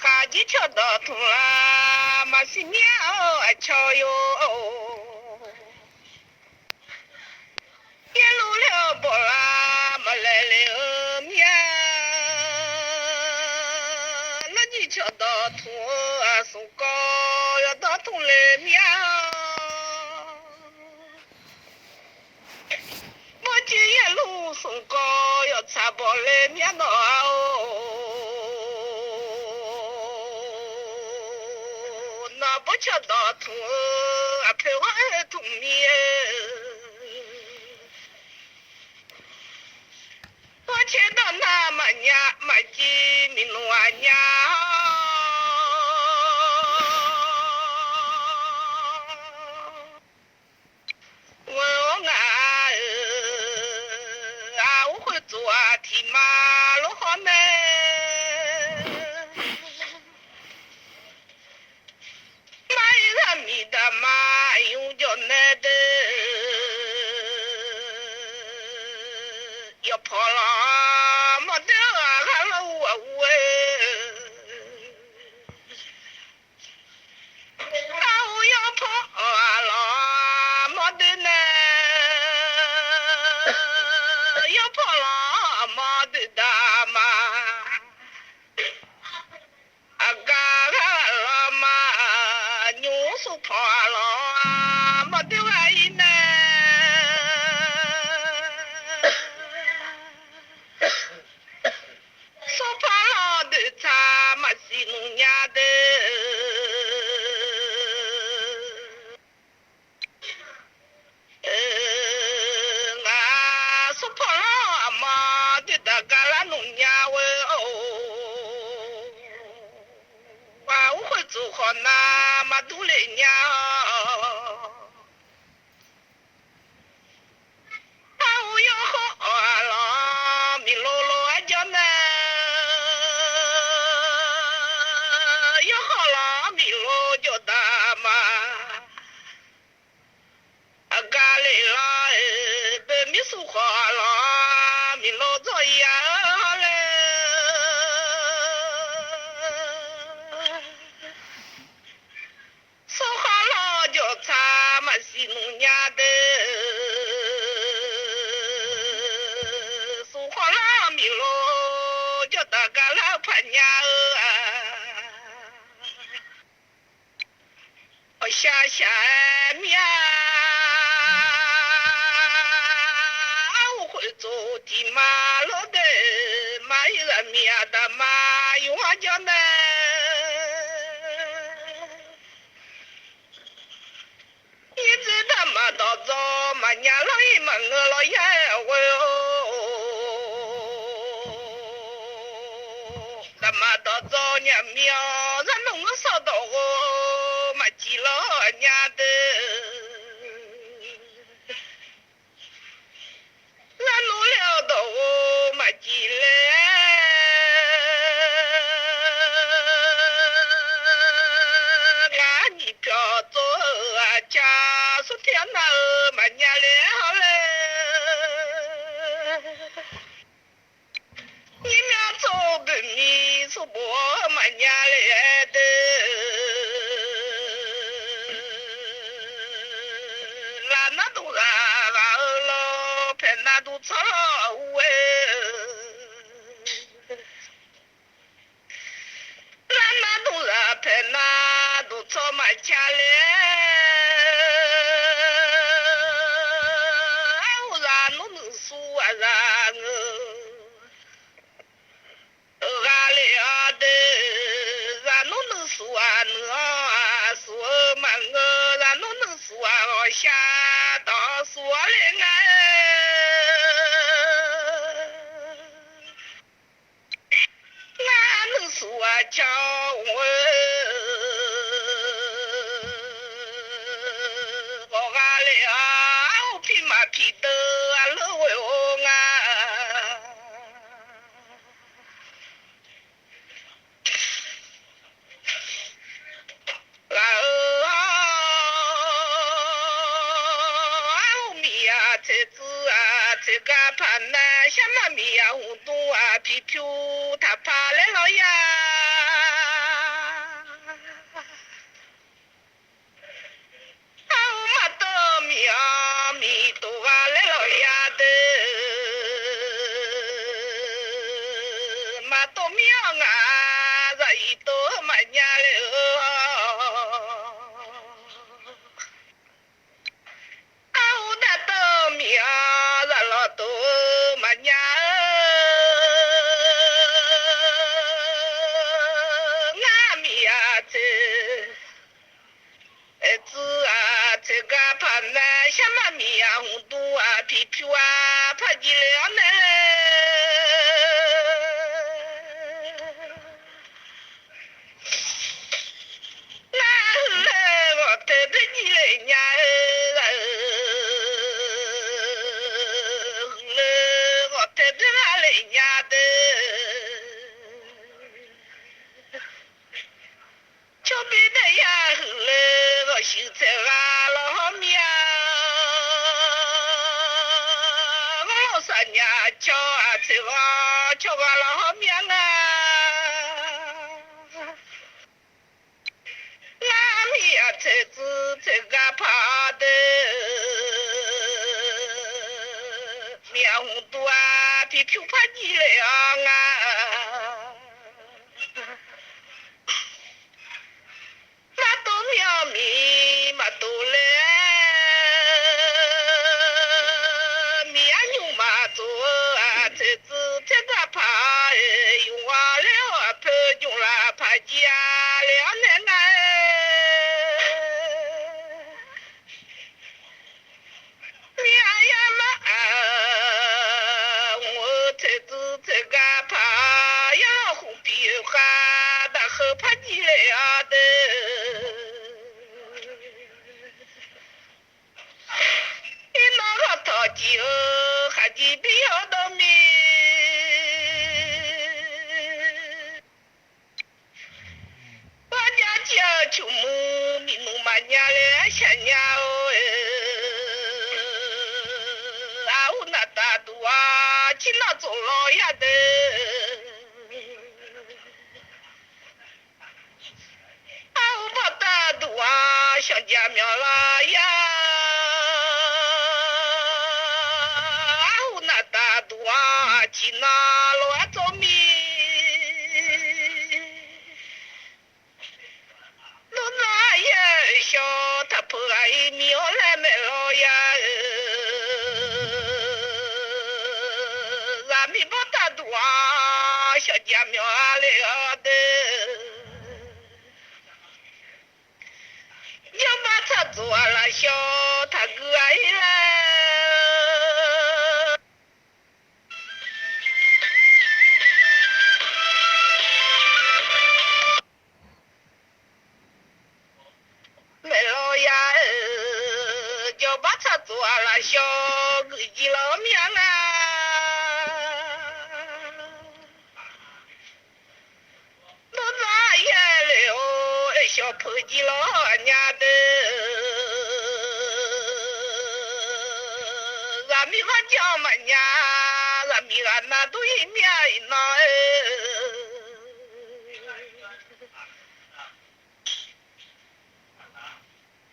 哈吉桥到通啦，马西鸟桥哟，一路了不啦，没来了面，那吉桥到通松高要到通来面，我今一路松高要查包来面呢那不桥到通陪我儿童面。我见到那么娘，马吉米诺娘，我我会做提马路好呢，马一上米的马用脚来的，要跑了。那么多来娘，我要好了，米罗罗叫呢，要好了，米罗叫大嘛，咖喱啦，白米苏好了，米罗做呀嘞。查嘛西农家的，苏花拉米罗叫大家老潘家我下下面，我会走的马路的，马一个面的马用我叫呢。到早嘛娘老爷嘛我老爷我那么到早娘苗咱弄个烧到我嘛记老娘的咱弄了到我嘛记来俺你飘走家昨天那嘛年了嘞，你们走的米是我嘛年来的，那都了，偏那都错了喂，那都偏那都错嘛家嘞。下到锁里俺能说叫我俺了皮马皮的路我这个盘呢，什么米呀，红豆啊，皮皮他爬来了呀。呀，叫啊这个叫个老面啊，俺们呀才知这个怕的，面红多啊，比皮怕你了啊。马都苗米，马都来，米呀牛马做啊，这子这个怕用完了，怕用了怕家了那米呀嘛，我这子这个怕呀，红皮哈的后怕你了的。淘金还得比较的米，我家家就木米弄嘛年嘞，前年哦啊我那大肚啊，去那做老爷的，啊我把大肚啊上家庙了呀。去那乱做米，路那也小，他婆爱苗来买了呀，俺们把大多小家苗了的，要把他做了小，他哥爱来。做了小个一老面啊，那咋也了小破鸡老娘的，俺们还讲嘛娘，俺们俺那都一面一那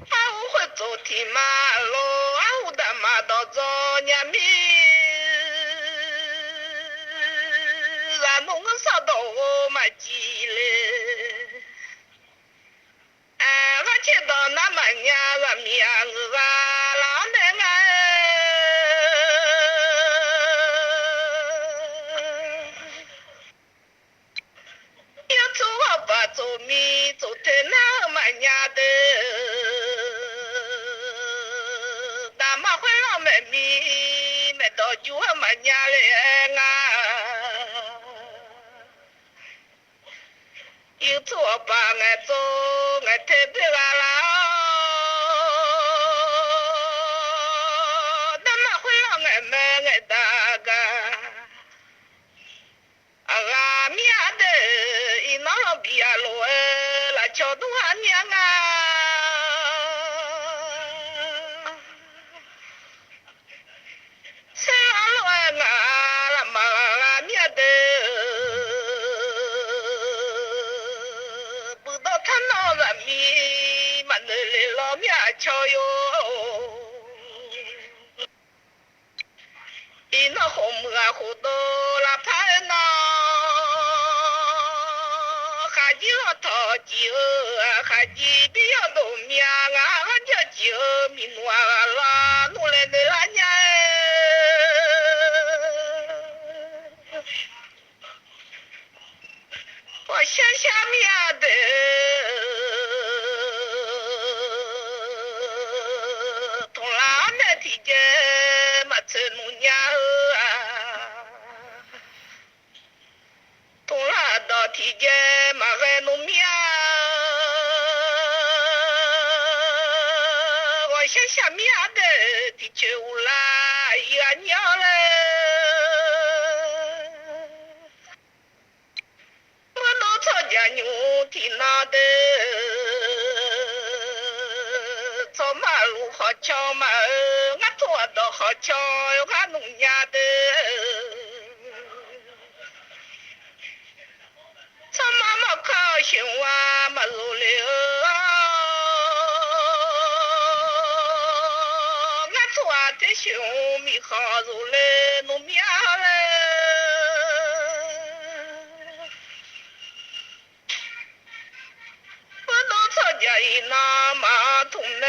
俺我会走天马路，俺我的马到早年米，俺弄个啥到我嘛急嘞，俺见到那么年俺米俺老奶奶。要走我不走米，走在那么年的。买米买到酒还买年嘞啊！有次我把俺走，俺太太俺啦，那么会让俺买俺大个，俺面的一拿了比亚路那桥东还娘啊！瞧哟，一那红木啊糊到了盘呐，还几个淘金还几比较多面啊，还叫几米诺啦，弄来的啦年，我想想面的。体检嘛，吃农药啊，东拉到体检嘛，还农面，我想下面的地球啦，一个娘嘞，我老草家牛听那的。走马路好瞧嘛，俺做的好瞧，俺弄伢的。好如来农苗嘞，不能吵架一那马桶嘞，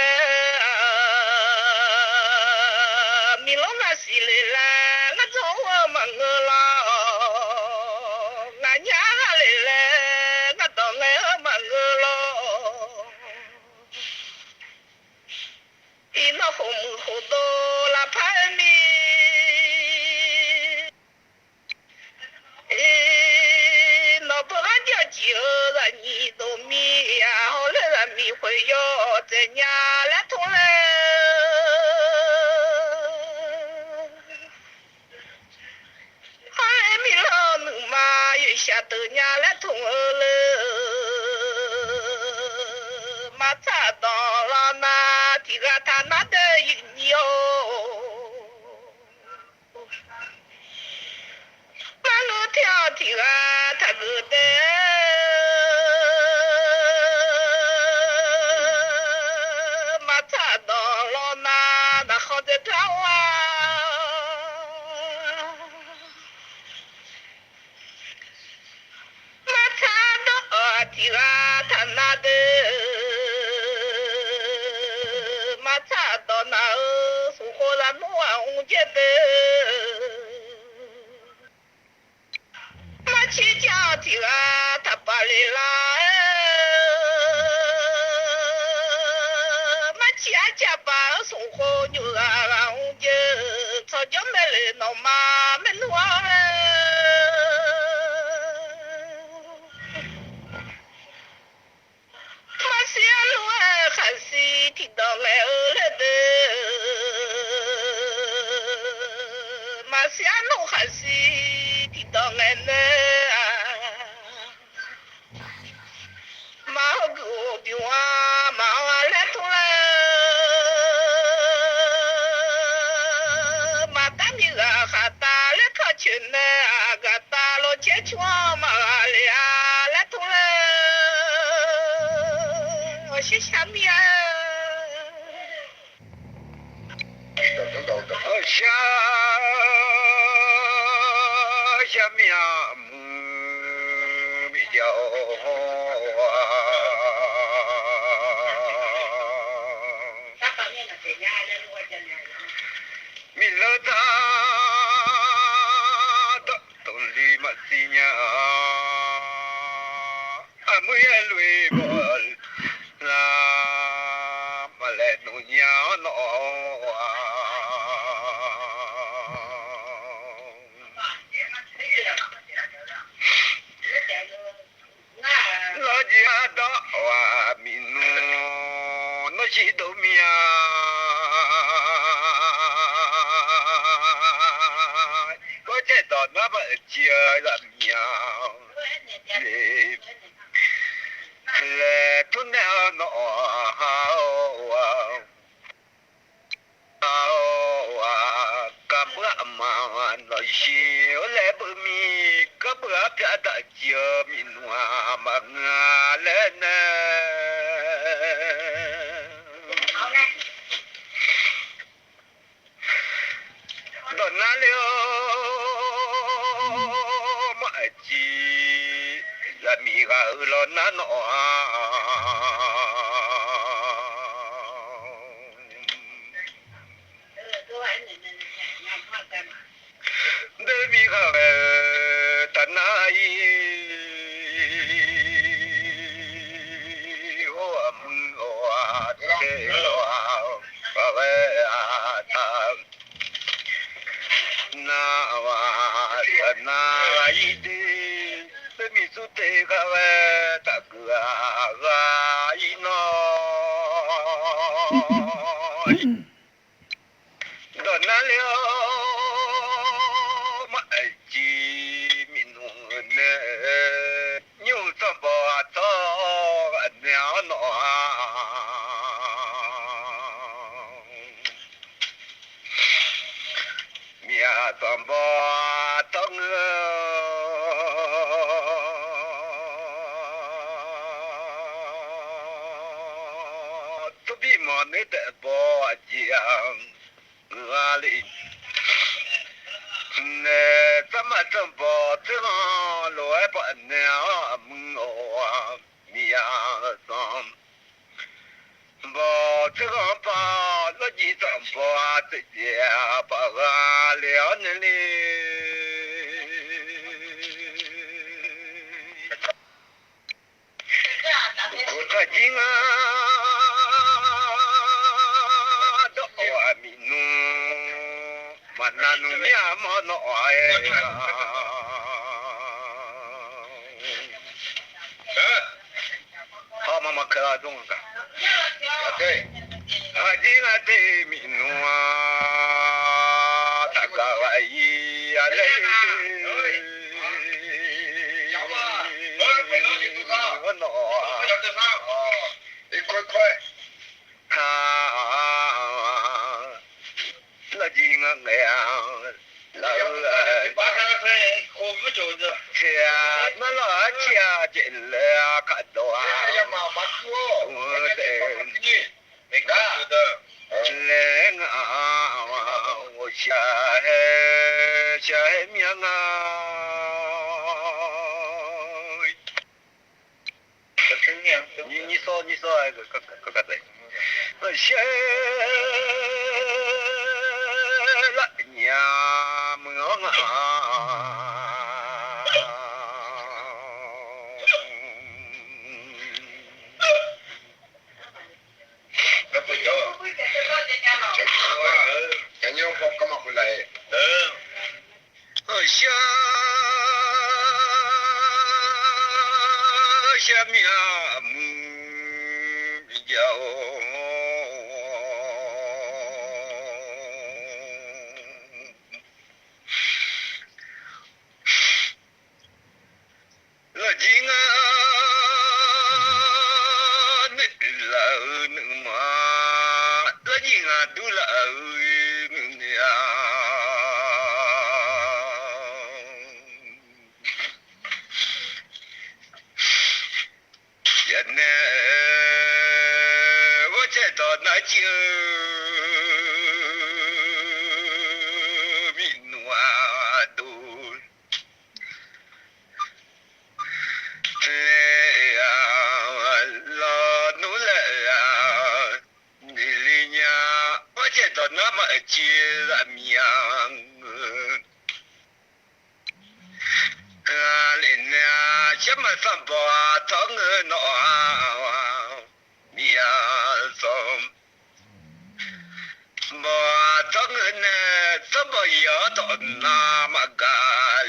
米老那西来嘞，我从我们个老，俺娘来嘞，我到俺们个老。一那红红的那盘米，那不俺家酒了你都米呀，后来那米会要在家来通来，后来米老能嘛又下到家来通了，马查到了那地个他那的一鸟。马路条条啊，他个的，马查到了那好的条啊，马查到条啊，他那的，马查到那生活了弄完我觉得。去家庭啊，他把里啦，马去家把生活牛啊，我就吵架没来闹嘛，没弄啊。马西路啊，还是听到俺儿来的，马西路还是听到俺呢。马个比我马来通了，马大米个还打了个群呢，个打了结圈马来通了，我是下面。下面比较。chỉ đâu mía có thể đó nó vẫn chưa làm nhau là thôn nào nó cả bữa mà nó xíu lại bữa mi cả bữa cả đã chưa mình hòa mà ngà lên đó là liệu mà chỉ là mi gà lo nó Devi khave tanai o am o te lo khave ata na wa tanai de mi su te khave takua ga ino donalio nhiều tầm bò to néo nọ mía tầm bò to ngơ tôi bị mòn đấy để bò gì 把娘们我米呀桑，把这个把那几张把这些把啊了那里。我今啊，都我米努，嘛那努米啊嘛那哎好妈妈可拉中个，对，今啊对米努啊，大家来伊啊嘞。那几个那样，老人，切那老切进来看到啊，我的，没看的，来啊，我下面你说个对，我下了娘们啊，那不行，赶紧我干嘛回来？我下面要。我今啊，你老你妈，我今啊都老你啊，现在我知道那就米努啊都。那么接了命，人家什么上班找我闹，你呀说，我找我呢，怎么要到那么个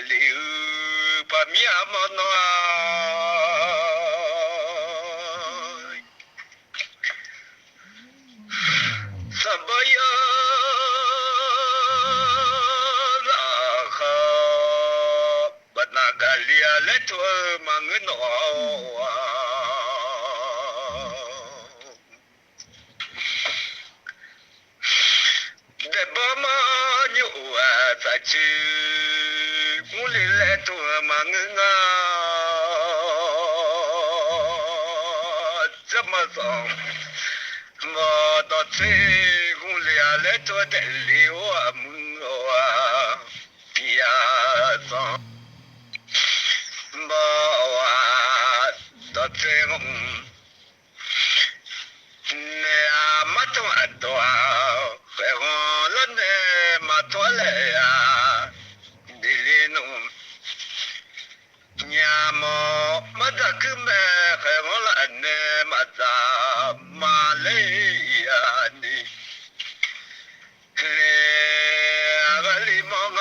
溜，把命么闹。什么呀？那好，把那个脸来做忙个闹啊！在爸妈牛啊，在吃，我来做忙个啊，怎么说？我到最后来做的留啊梦啊，呀上我啊到最后，那马多多，还好了呢马多来呀，你弄。nhà mà đã cứ mẹ phải ngon là anh em mà ra mà lấy anh đi mong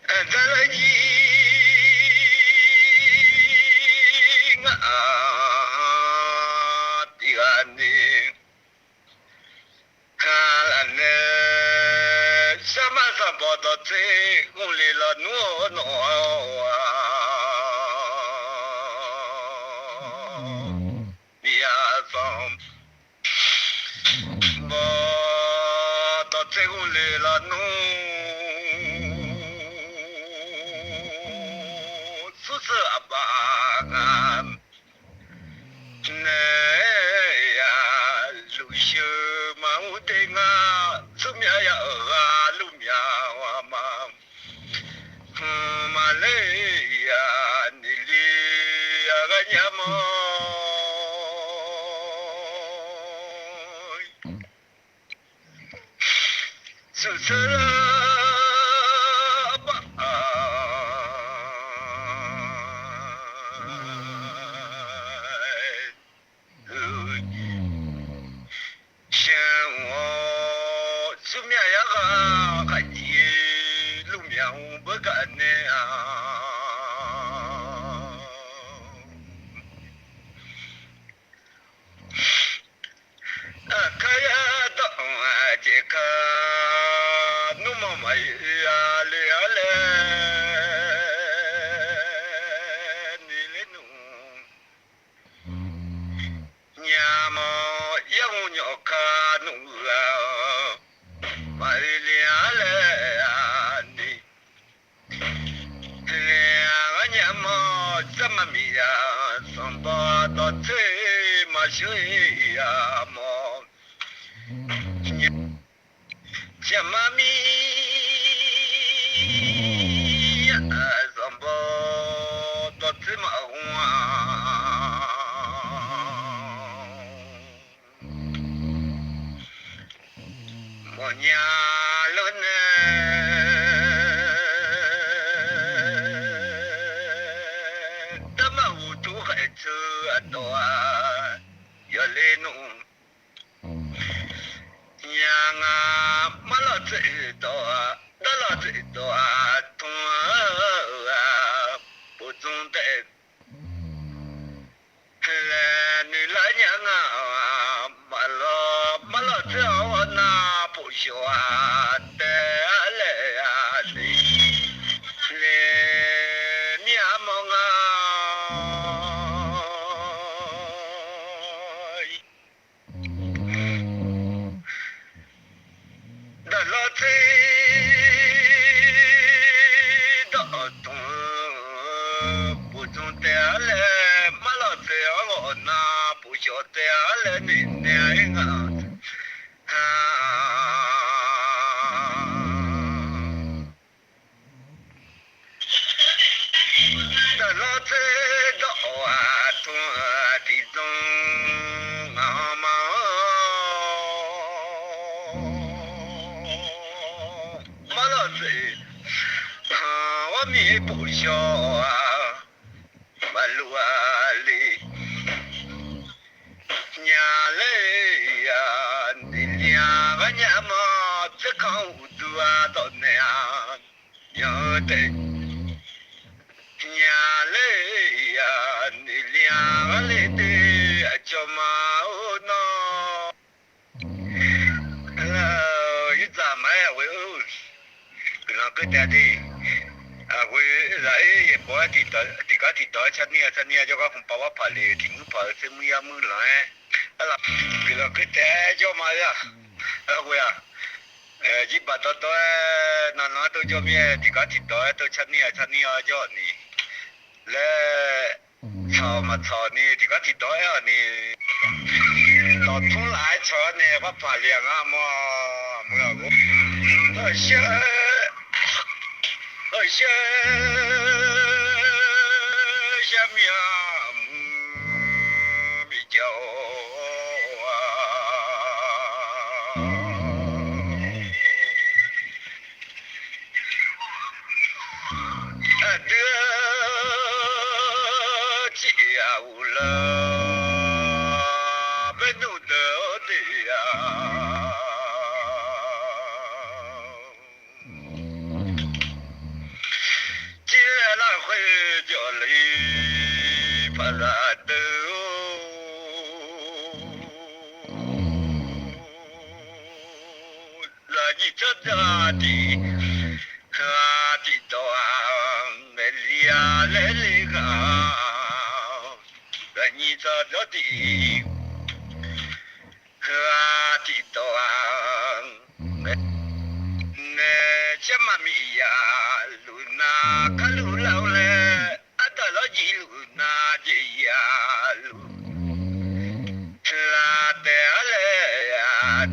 ai đã là gì ngã thì anh đi sama sama da te uli la no no ya sam ba da te uli la no su su ba ne ya lu shu maudenga sumya ya lumya wa ma Malaya nili aganyamo susara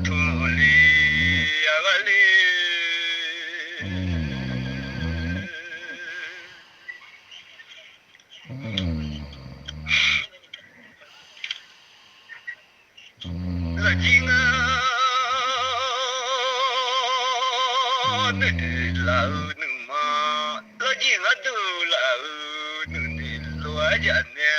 tuli agali la jinga ne la nu ma la jinga du la nu ni lo ja ne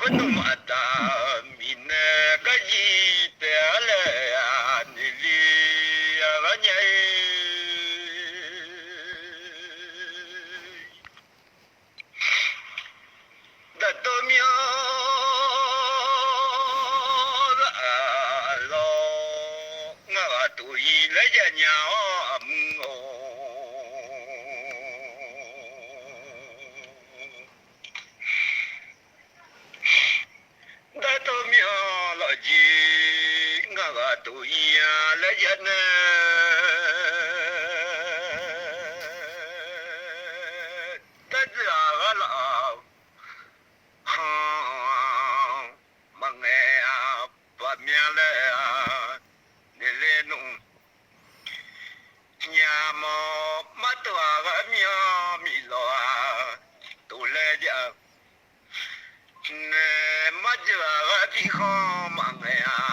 ဘနုမတာမီနကကြီးတဲလေနီလီရညေတတော်မြောငါတူရီလက်ကြညာအမှုတတော်မြေလကြီးငါတူရီလက်ကြနေတကြလာမငယ်ပမြလဲနေလေနုညာမမတော်ကမြမီလောတူလဲကြနေမကြကဒီခေါမငယ်